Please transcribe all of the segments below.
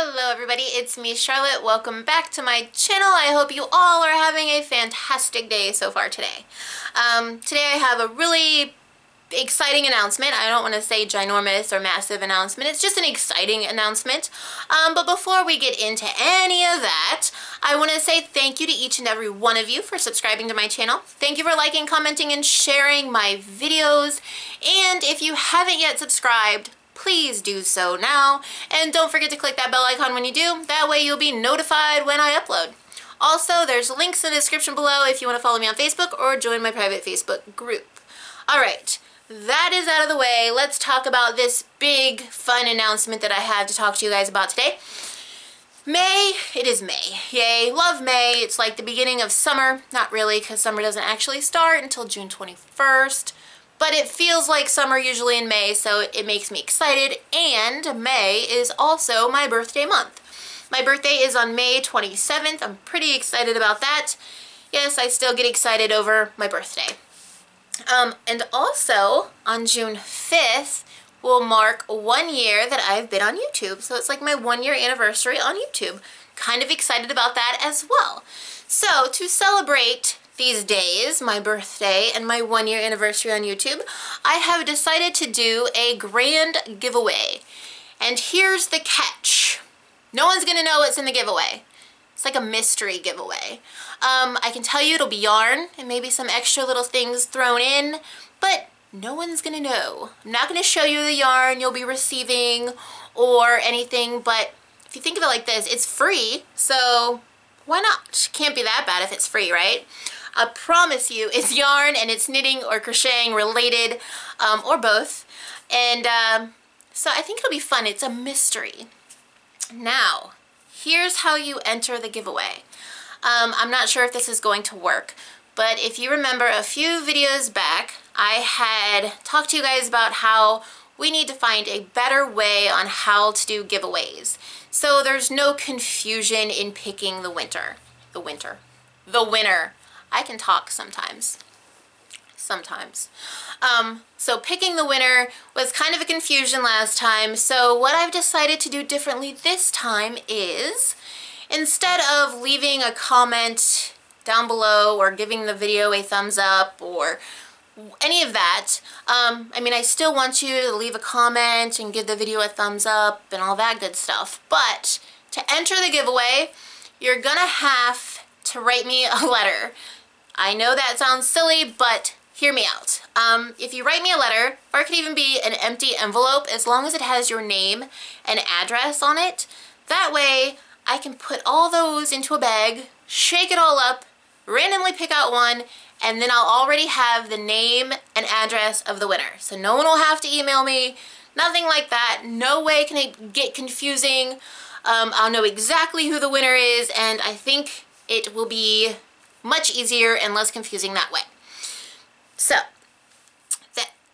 Hello everybody, it's me Charlotte. Welcome back to my channel. I hope you all are having a fantastic day so far today. Today I have a really exciting announcement. I don't want to say ginormous or massive announcement. It's just an exciting announcement. But before we get into any of that, I want to say thank you to each and every one of you for subscribing to my channel. Thank you for liking, commenting, and sharing my videos. And if you haven't yet subscribed, please do so now. And don't forget to click that bell icon when you do. That way you'll be notified when I upload. Also, there's links in the description below if you want to follow me on Facebook or join my private Facebook group. Alright, that is out of the way. Let's talk about this big, fun announcement that I have to talk to you guys about today. May, it is May. Yay, love May. It's like the beginning of summer. Not really, because summer doesn't actually start until June 21st. But it feels like summer usually in May, so it makes me excited. And May is also my birthday month. My birthday is on May 27th. I'm pretty excited about that. Yes, I still get excited over my birthday. And also, on June 5th, will mark 1 year that I've been on YouTube. So it's like my 1 year anniversary on YouTube. Kind of excited about that as well. So, to celebrate these days, my birthday and my 1 year anniversary on YouTube, I have decided to do a grand giveaway. And here's the catch. No one's gonna know what's in the giveaway. It's like a mystery giveaway. I can tell you it'll be yarn and maybe some extra little things thrown in, but no one's gonna know. I'm not gonna show you the yarn you'll be receiving or anything, but if you think of it like this, it's free, so why not? Can't be that bad if it's free, right? I promise you it's yarn and it's knitting or crocheting related, or both. And so I think it'll be fun. It's a mystery. Now, here's how you enter the giveaway. I'm not sure if this is going to work, but if you remember a few videos back, I had talked to you guys about how we need to find a better way on how to do giveaways. So there's no confusion in picking the winner. I can talk sometimes. So picking the winner was kind of a confusion last time. So what I've decided to do differently this time is, instead of leaving a comment down below or giving the video a thumbs up or any of that, I mean, I still want you to leave a comment and give the video a thumbs up and all that good stuff. But to enter the giveaway, you're gonna have to write me a letter. I know that sounds silly, but hear me out. If you write me a letter, or it could even be an empty envelope, as long as it has your name and address on it, that way I can put all those into a bag, shake it all up, randomly pick out one, and then I'll already have the name and address of the winner. So no one will have to email me, nothing like that. No way can it get confusing. I'll know exactly who the winner is, and I think it will be much easier and less confusing that way. So,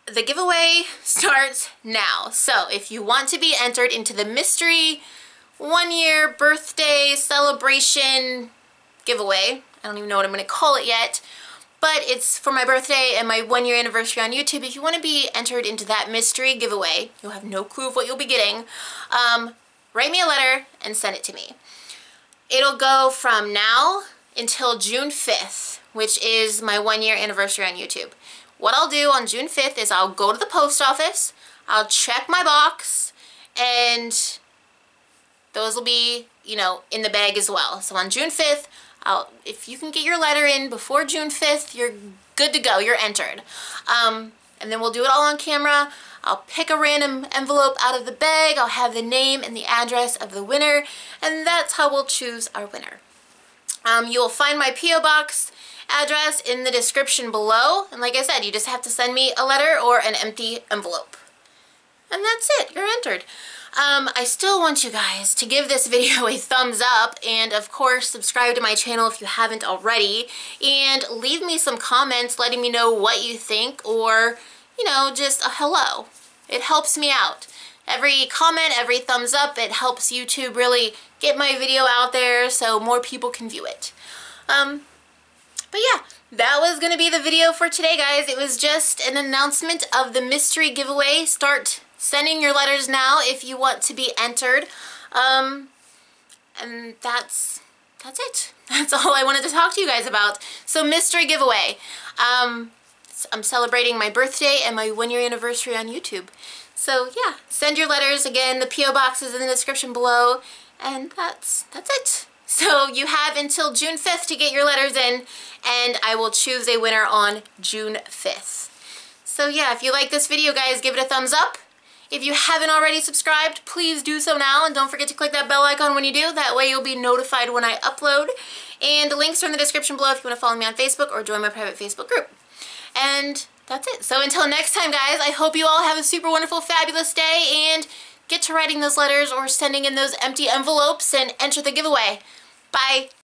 the giveaway starts now. So, if you want to be entered into the mystery 1 year birthday celebration giveaway, I don't even know what I'm going to call it yet, but it's for my birthday and my 1 year anniversary on YouTube. If you want to be entered into that mystery giveaway, you'll have no clue of what you'll be getting, write me a letter and send it to me. It'll go from now until June 5th, which is my 1 year anniversary on YouTube. What I'll do on June 5th is I'll go to the post office, I'll check my box, and those will be, you know, in the bag as well. So on June 5th, if you can get your letter in before June 5th, you're good to go, you're entered. And then we'll do it all on camera. I'll pick a random envelope out of the bag, I'll have the name and the address of the winner, and that's how we'll choose our winner. You'll find my P.O. Box address in the description below, and like I said, you just have to send me a letter or an empty envelope. And that's it, you're entered. I still want you guys to give this video a thumbs up, and of course subscribe to my channel if you haven't already, and leave me some comments letting me know what you think, or, you know, just a hello. It helps me out. Every comment, every thumbs up, it helps YouTube really get my video out there so more people can view it. But yeah, that was going to be the video for today, guys. It was just an announcement of the mystery giveaway. Start sending your letters now if you want to be entered. And that's it. That's all I wanted to talk to you guys about. So mystery giveaway. I'm celebrating my birthday and my 1-year anniversary on YouTube. So yeah, send your letters. Again, the P.O. box is in the description below. And that's it. So you have until June 5th to get your letters in, and I will choose a winner on June 5th. So yeah, if you like this video, guys, give it a thumbs up. If you haven't already subscribed, please do so now, and don't forget to click that bell icon when you do. That way you'll be notified when I upload. And the links are in the description below if you want to follow me on Facebook or join my private Facebook group. And that's it. So until next time, guys, I hope you all have a super wonderful, fabulous day, and get to writing those letters or sending in those empty envelopes and enter the giveaway. Bye.